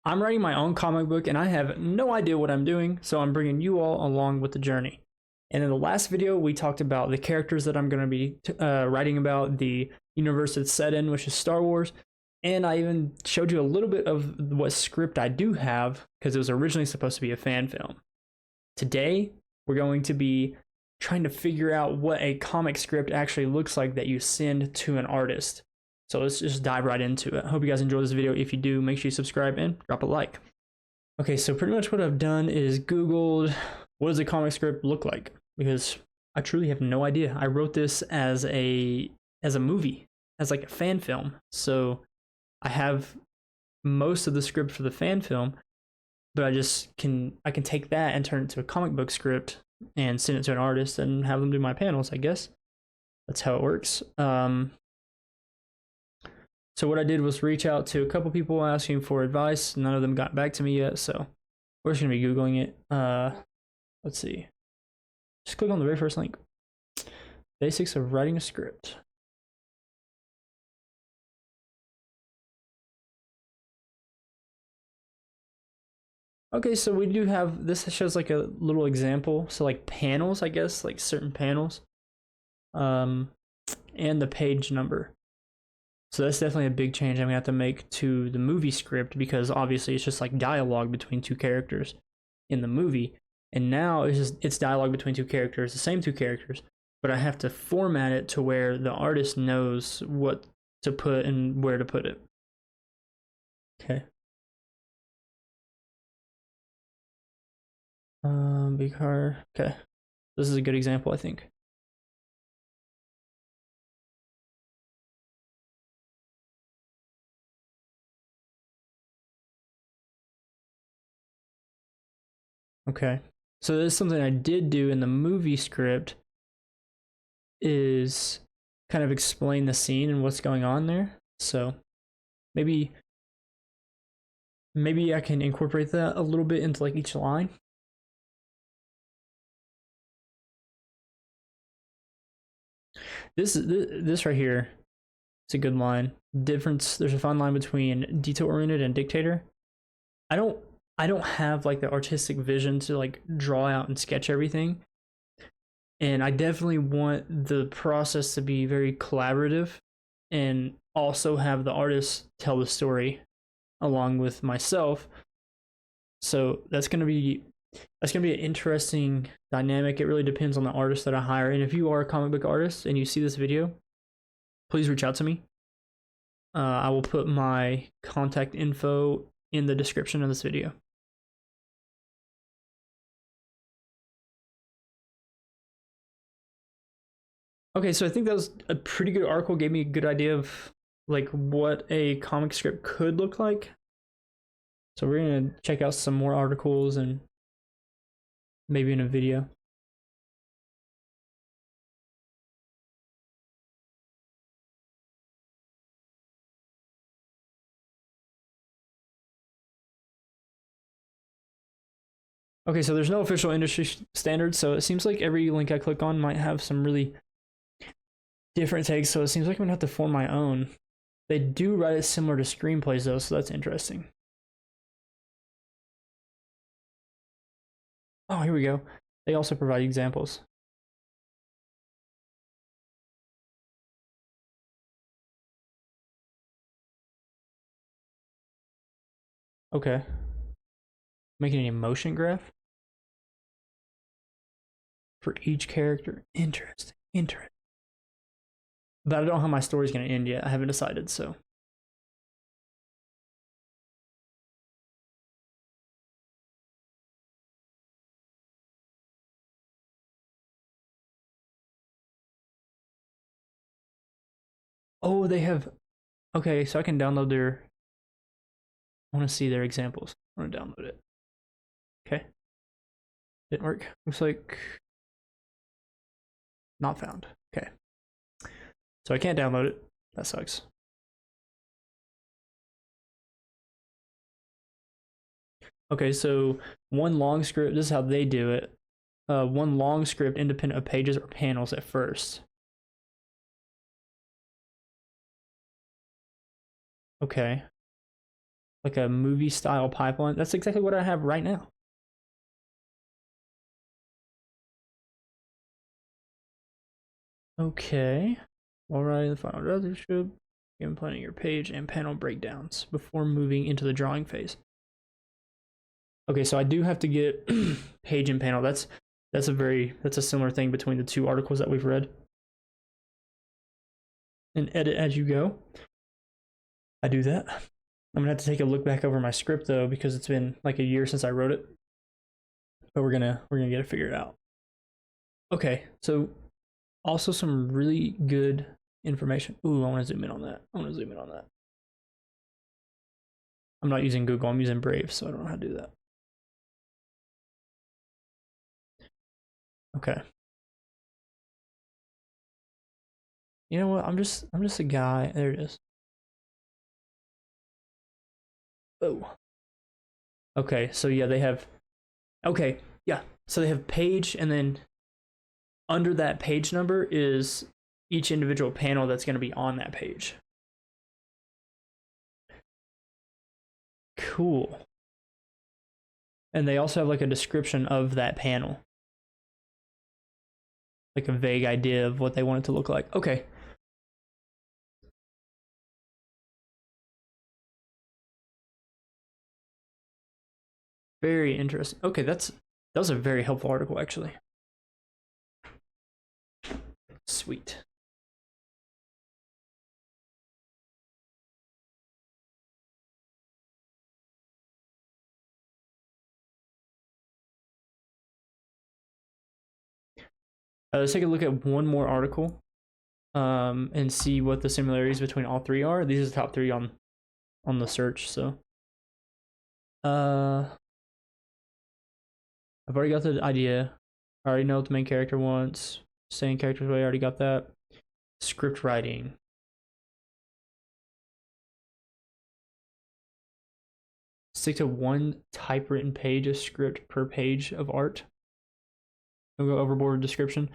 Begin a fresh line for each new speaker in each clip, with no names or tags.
I'm writing my own comic book and I have no idea what I'm doing, so I'm bringing you all along with the journey. And in the last video, we talked about the characters that I'm going to be writing about, the universe it's set in, which is Star Wars. And I even showed you a little bit of what script I do have, because it was originally supposed to be a fan film. Today, we're going to be trying to figure out what a comic script actually looks like that you send to an artist. So let's just dive right into it. I hope you guys enjoy this video. If you do, make sure you subscribe and drop a like. Okay, so pretty much what I've done is Googled what does a comic script look like, because I truly have no idea. I wrote this as a movie, as like a fan film. So I have most of the script for the fan film, but I can take that and turn it to a comic book script and send it to an artist and have them do my panels, I guess. That's how it works. So what I did was reach out to a couple people asking for advice. None of them got back to me yet, so we're just gonna be Googling it. Let's see. Just click on the very first link. Basics of writing a script. Okay, so we do have, this shows like a little example. So like panels, I guess, like certain panels. And the page number. So that's definitely a big change I'm gonna have to make to the movie script, because obviously it's just like dialogue between two characters in the movie. And now it's dialogue between two characters, the same two characters, but I have to format it to where the artist knows what to put and where to put it. Okay. Big car. Okay. This is a good example, I think. Okay. So this is something I did do in the movie script, is kind of explain the scene and what's going on there. So maybe I can incorporate that a little bit into like each line. This right here, it's a good line. There's a fine line between detail oriented and dictator. I don't have like the artistic vision to like draw out and sketch everything. And I definitely want the process to be very collaborative and also have the artist tell the story along with myself. So that's gonna be an interesting dynamic. It really depends on the artist that I hire. And if you are a comic book artist and you see this video, please reach out to me. I will put my contact info in the description of this video. Okay, so I think that was a pretty good article. Gave me a good idea of like what a comic script could look like. So we're gonna check out some more articles and maybe in a video. Okay, so there's no official industry standard, so it seems like every link I click on might have some really different takes, so it seems like I'm gonna have to form my own. They do write it similar to screenplays though, so that's interesting. Oh, here we go. They also provide examples. Okay. Making an emotion graph for each character. Interesting. Interesting. But I don't know how my story's gonna end yet. I haven't decided, so. Oh, they have. Okay, so I can download their. I want to see their examples. I want to download it. Okay. Didn't work. Looks like not found. Okay. So I can't download it. That sucks. Okay, so one long script, this is how they do it. One long script independent of pages or panels at first. Okay. like a movie style pipeline. That's exactly what I have right now. Okay. While writing the final draft, you should begin planning your page and panel breakdowns before moving into the drawing phase. Okay, so I do have to get page and panel. That's a similar thing between the two articles that we've read. And edit as you go. I do that. I'm gonna have to take a look back over my script though, because it's been like a year since I wrote it. But we're gonna get it figured out. Okay, so also some really good information. Ooh, I want to zoom in on that. I'm not using Google, I'm using Brave, so I don't know how to do that. Okay. You know what? I'm just a guy. There it is. Oh. Okay, so yeah, they have. Okay, yeah. So they have page, and then under that page number is each individual panel that's going to be on that page. Cool. And they also have like a description of that panel, like a vague idea of what they want it to look like. Okay. Very interesting. Okay, that was a very helpful article actually. Sweet. Let's take a look at one more article and see what the similarities between all three are. These are the top three on the search. So I've already got the idea. I already know what the main character wants. Saying characters way, I already got that. Script writing. Stick to one typewritten page of script per page of art. Don't go overboard with description.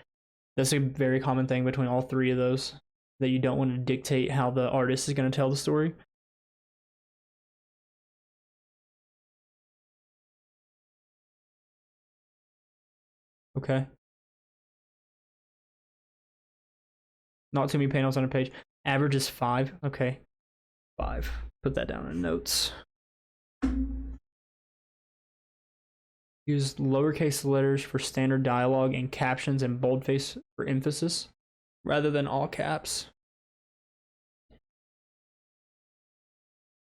That's a very common thing between all three of those, that you don't want to dictate how the artist is going to tell the story. Okay. Not too many panels on a page. Average is 5. Okay. 5. Put that down in notes. Use lowercase letters for standard dialogue and captions and boldface for emphasis, rather than all caps.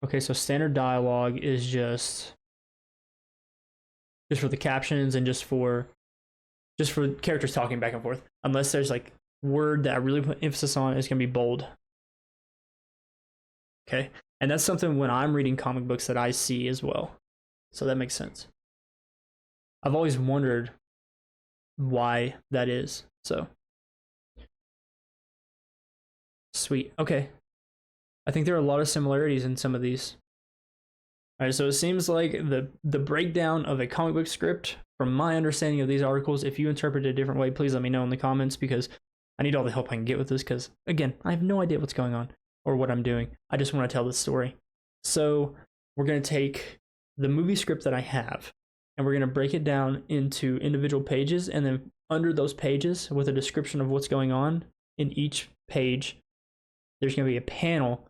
Okay, so standard dialogue is just for the captions and just for characters talking back and forth. Unless there's like word that I really put emphasis on, is gonna be bold. Okay, and that's something when I'm reading comic books that I see as well. So that makes sense. I've always wondered why that is. So sweet. Okay. I think there are a lot of similarities in some of these. All right, so it seems like the breakdown of a comic book script, from my understanding of these articles, if you interpret it a different way, please let me know in the comments, because I need all the help I can get with this, because again, I have no idea what's going on or what I'm doing. I just want to tell this story. So we're going to take the movie script that I have, and we're going to break it down into individual pages, and then under those pages, with a description of what's going on in each page, there's going to be a panel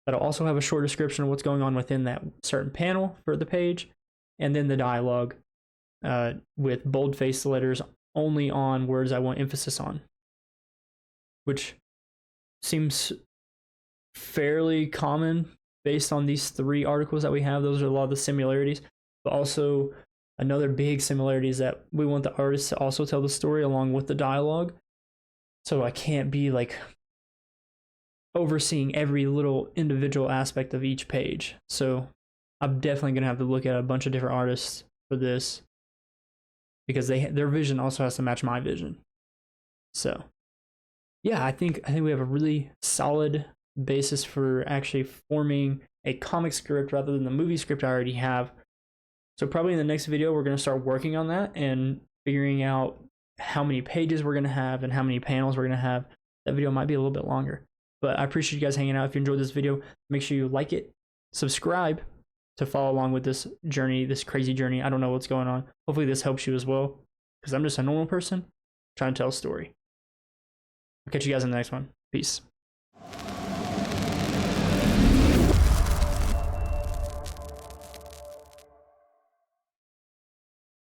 that'll also have a short description of what's going on within that certain panel for the page, and then the dialogue with boldface letters only on words I want emphasis on, which seems fairly common based on these three articles that we have. Those are a lot of the similarities, but also another big similarity is that we want the artist to also tell the story along with the dialogue. So I can't be like overseeing every little individual aspect of each page. So I'm definitely going to have to look at a bunch of different artists for this, because their vision also has to match my vision. So yeah, I think we have a really solid basis for actually forming a comic script rather than the movie script I already have. So probably in the next video, we're going to start working on that and figuring out how many pages we're going to have and how many panels we're going to have. That video might be a little bit longer, but I appreciate you guys hanging out. If you enjoyed this video, make sure you like it, subscribe to follow along with this journey, this crazy journey. I don't know what's going on. Hopefully this helps you as well, because I'm just a normal person trying to tell a story. I'll catch you guys in the next one. Peace.